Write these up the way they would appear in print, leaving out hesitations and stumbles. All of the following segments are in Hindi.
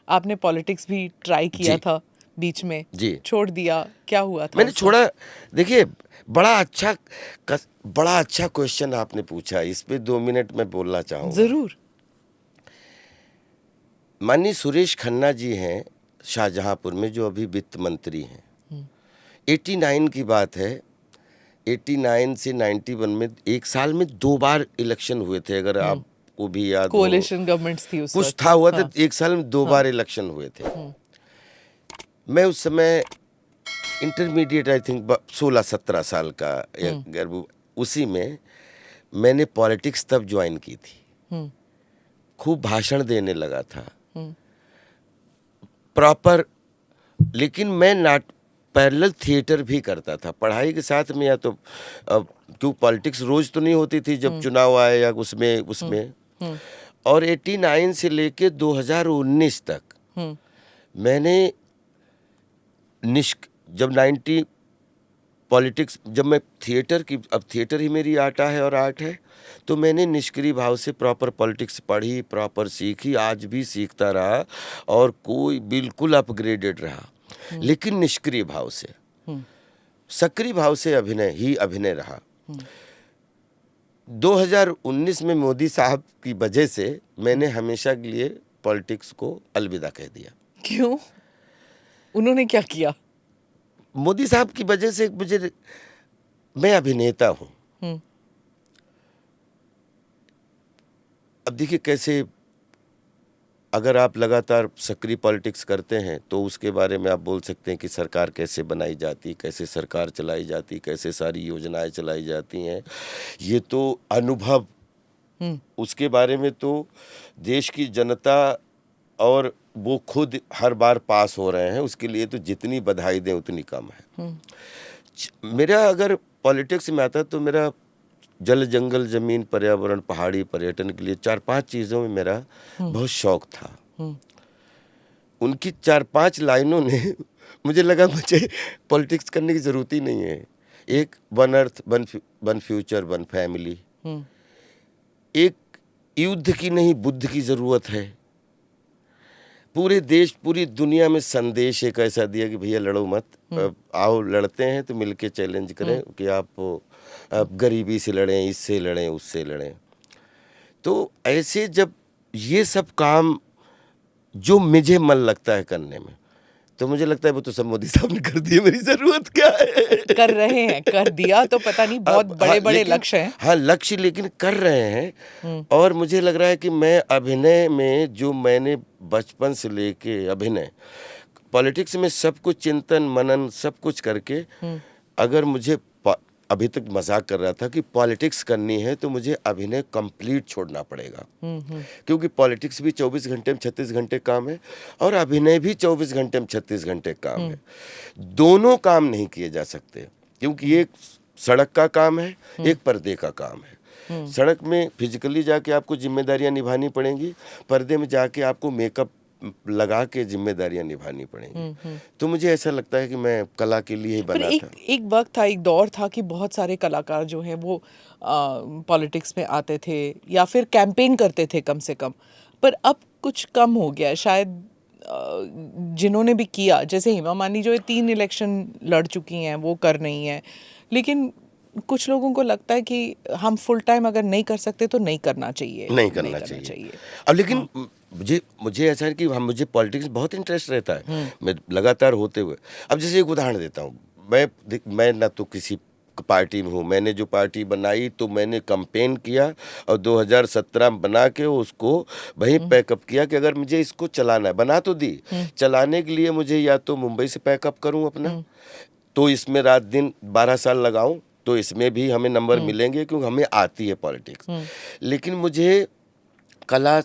आपने पॉलिटिक्स भी ट्राई किया जी। था बीच में, जी। छोड़ दिया, क्या हुआ था? मैंने उस छोड़ा। देखिए, बड़ा अच्छा क्वेश्चन आपने पूछा। इस पे 2 मिनट मैं बोलना वक्त? चाहूँगा। जरूर। माननीय सुरेश खन्ना जी हैं शाहजहांपुर में, जो अभी वित्त मंत्री हैं। 89 की बात है। 89 से 91 में एक साल में 2 बार इलेक्शन हुए थे, अगर आपको भी याद हो। कोalition गवर्नमेंट्स थी उस कुछ वक्त। था हुआ था, हाँ। एक साल में 2 बार इलेक्शन हुए थे। मैं उस समय इंटरमीडिएट, आई थिंक 16-17 साल का, उसी में मैंने पॉलिटिक्स तब ज्वाइन की थी। खूब भाषण देने लगा था प्रॉपर। लेकिन मैं नाट पैरेलल थिएटर भी करता था पढ़ाई के साथ में। या तो क्यों, पॉलिटिक्स रोज तो नहीं होती थी, जब चुनाव आए या उसमें और 89 से लेके 2019 तक मैंने जब 90 पॉलिटिक्स, जब मैं थिएटर की, अब थिएटर ही मेरी आर्ट है, तो मैंने निष्क्रिय भाव से प्रॉपर पॉलिटिक्स पढ़ी, प्रॉपर सीखी, आज भी सीखता रहा और कोई बिल्कुल अपग्रेडेड रहा। लेकिन निष्क्रिय भाव से, सक्रिय भाव से अभिनय रहा। 2019 में मोदी साहब की वजह से मैंने हमेशा के लिए पॉलिटिक्स को अलविदा कह दिया। क्यों? उन्होंने क्या किया? मोदी साहब की वजह से मैं अभिनेता हूं। अब देखिए कैसे, अगर आप लगातार सक्रिय पॉलिटिक्स करते हैं तो उसके बारे में आप बोल सकते हैं कि सरकार कैसे बनाई जाती, कैसे सरकार चलाई जाती, कैसे सारी योजनाएं चलाई जाती हैं। ये तो अनुभव, उसके बारे में तो देश की जनता और वो खुद हर बार पास हो रहे हैं, उसके लिए तो जितनी बधाई दें उतनी कम है। मेरा अगर पॉलिटिक्स में आता तो मेरा जल जंगल जमीन पर्यावरण पहाड़ी पर्यटन के लिए 4-5 चीज़ों में मेरा बहुत शौक था। उनकी 4-5 लाइनों ने मुझे लगा मुझे पॉलिटिक्स करने की ज़रूरत ही नहीं है। एक, one earth one future one family. एक, युद्ध की नहीं बुद्ध की ज़रूरत है। पूरे देश पूरी दुनिया में संदेश एक ऐसा दिया कि भैया लड़ो मत, आओ लड़ते हैं तो मिलके चैलेंज करें कि आप गरीबी से लड़ें, इससे लड़ें, उससे लड़ें। तो ऐसे जब ये सब काम जो मुझे मन लगता है करने में, तो मुझे लगता है वो तो सब मोदी साहब ने कर दिए, मेरी जरूरत क्या है। कर रहे हैं, कर दिया तो पता नहीं, बहुत बड़े बड़े लक्ष्य हैं। हाँ, लक्ष्य लेकिन कर रहे हैं। और मुझे लग रहा है कि मैं अभिनय में, जो मैंने बचपन से लेके अभिनय, पॉलिटिक्स में सब कुछ चिंतन मनन सब कुछ करके, अगर मुझे अभी तक मजाक कर रहा था कि पॉलिटिक्स करनी है तो मुझे अभिनय कंप्लीट छोड़ना पड़ेगा। क्योंकि पॉलिटिक्स भी 24 घंटे में 36 घंटे काम है और अभिनय भी 24 घंटे में 36 घंटे काम है। दोनों काम नहीं किए जा सकते, क्योंकि एक सड़क का काम है, एक पर्दे का काम है। सड़क में फिजिकली जाके आपको जिम्मेदारियां निभानी पड़ेंगी, पर्दे में जाके आपको मेकअप लगा के जिम्मेदारियां निभानी पड़ेंगी। तो मुझे ऐसा लगता है कि मैं कला के लिए ही बना था। एक वक्त था, एक दौर था कि बहुत सारे कलाकार जो हैं वो पॉलिटिक्स में आते थे या फिर कैंपेन करते थे कम से कम, पर अब कुछ कम हो गया है शायद। जिन्होंने भी किया, जैसे हेमा मालिनी जो है 3 इलेक्शन लड़ चुकी हैं, वो कर नहीं है, लेकिन कुछ लोगों को लगता है कि हम फुल टाइम अगर नहीं कर सकते तो नहीं करना चाहिए, नहीं करना चाहिए। अब लेकिन मुझे ऐसा है कि मुझे पॉलिटिक्स में बहुत इंटरेस्ट रहता है, मैं लगातार होते हुए। अब जैसे एक उदाहरण देता हूँ, मैं ना तो किसी पार्टी में हूँ। मैंने जो पार्टी बनाई तो मैंने कैंपेन किया और 2017 में बना के उसको वहीं पैकअप किया कि अगर मुझे इसको चलाना है, बना तो दी, चलाने के लिए मुझे या तो मुंबई से पैकअप करूँ अपना, तो इसमें रात दिन 12 साल लगाऊं, तो इसमें भी हमें नंबर मिलेंगे क्योंकि हमें आती है पॉलिटिक्स। लेकिन मुझे कला,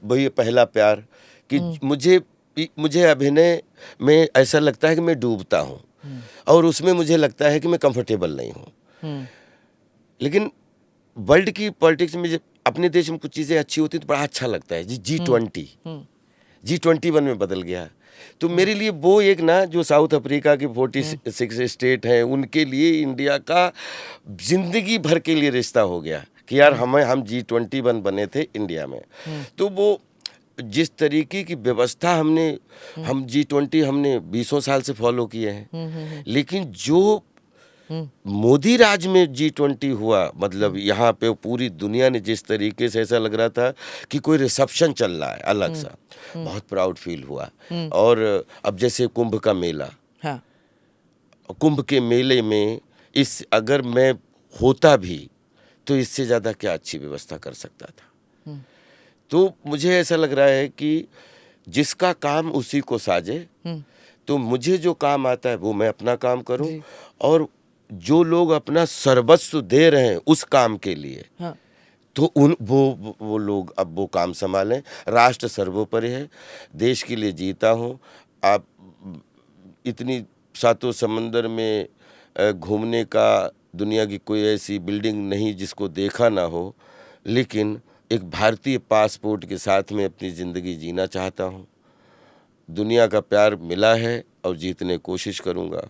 वही पहला प्यार, कि मुझे अभिनय में ऐसा लगता है कि मैं डूबता हूँ और उसमें मुझे लगता है कि मैं कंफर्टेबल नहीं हूँ। लेकिन वर्ल्ड की पॉलिटिक्स में अपने देश में कुछ चीज़ें अच्छी होती तो बड़ा अच्छा लगता है। G21 में बदल गया। तो मेरे लिए वो एक ना, जो साउथ अफ्रीका के 46 स्टेट हैं, उनके लिए इंडिया का जिंदगी भर के लिए रिश्ता हो गया कि यार हम G21 बने थे इंडिया में। तो वो जिस तरीके की व्यवस्था हम G20 हमने 20 साल से फॉलो किए हैं, लेकिन जो मोदी राज में G20 हुआ, मतलब यहाँ पे पूरी दुनिया ने जिस तरीके से, ऐसा लग रहा था कि कोई रिसेप्शन चल रहा है अलग सा, बहुत प्राउड फील हुआ। और अब जैसे कुंभ का मेला, हाँ, कुंभ के मेले में अगर मैं होता भी तो इससे ज़्यादा क्या अच्छी व्यवस्था कर सकता था। तो मुझे ऐसा लग रहा है कि जिसका काम उसी को साजे, तो मुझे जो काम आता है वो मैं अपना काम करूं, और जो लोग अपना सर्वस्व दे रहे हैं उस काम के लिए, हाँ, तो वो लोग अब वो काम संभालें। राष्ट्र सर्वोपरि है, देश के लिए जीता हूँ। आप इतनी सातों समंदर में घूमने का दुनिया की कोई ऐसी बिल्डिंग नहीं जिसको देखा ना हो, लेकिन एक भारतीय पासपोर्ट के साथ में अपनी ज़िंदगी जीना चाहता हूँ। दुनिया का प्यार मिला है और जीतने कोशिश करूँगा,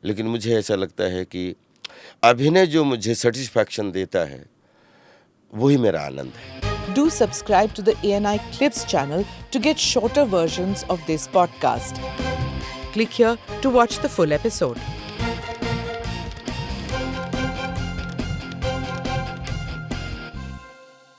लेकिन मुझे ऐसा लगता है कि अभिनय जो मुझे सेटिस्फैक्शन देता है वही मेरा आनंद है। Do subscribe to the ANI Clips channel to get shorter versions of this podcast. Click here to watch the full episode.